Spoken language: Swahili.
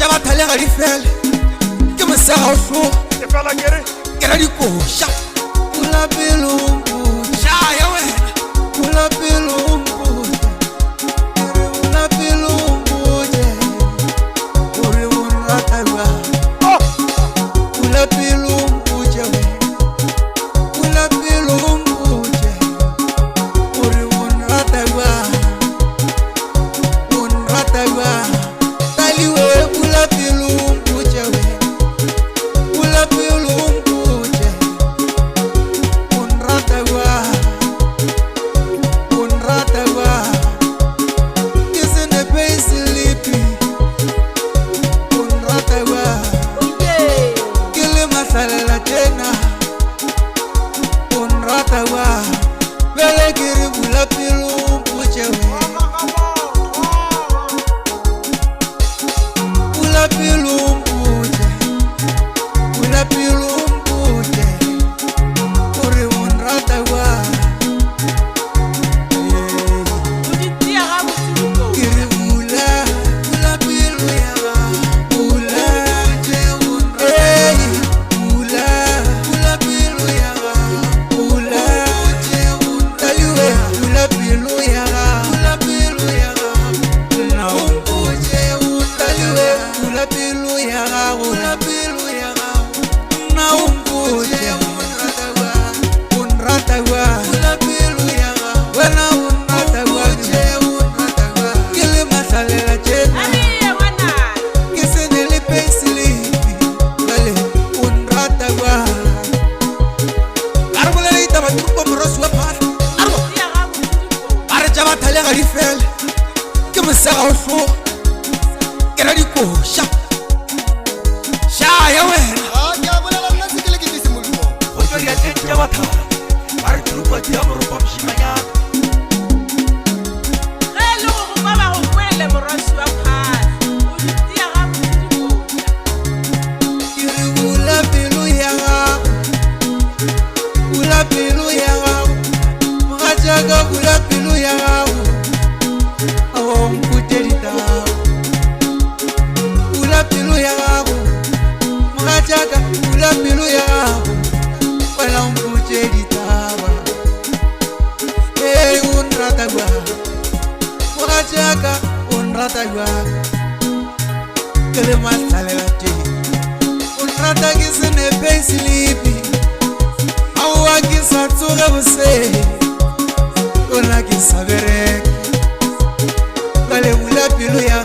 jaba thale ga di fele ke mosega o hlo ke fela kere ke ra dikoša pula pelo sha ya wena pula pelo pula pelo ore o rata ba pula pelo pula pelo ore o rata ba taliwe pula pelo pula pelo ke mosega o hlo ke ra dikoša sha ya wena go tlo diatleng tša bathara ba re tirupati ya moropa mošimanyana ge le go gopa ba go kwele morwasi wa phasi o ditia ga motikoša ke re bula pelo ya gago mogatšaka bula pelo ya gago mogatšaka bula pelo ya gago wena o mpotše ditaba o nrata jwang mogatšaka o nrata jwang ke le mahlalela teng o nrata ke senepe selipi aowa ke sa tsoge boseng ona ke sa bereke ka le bula pelo ya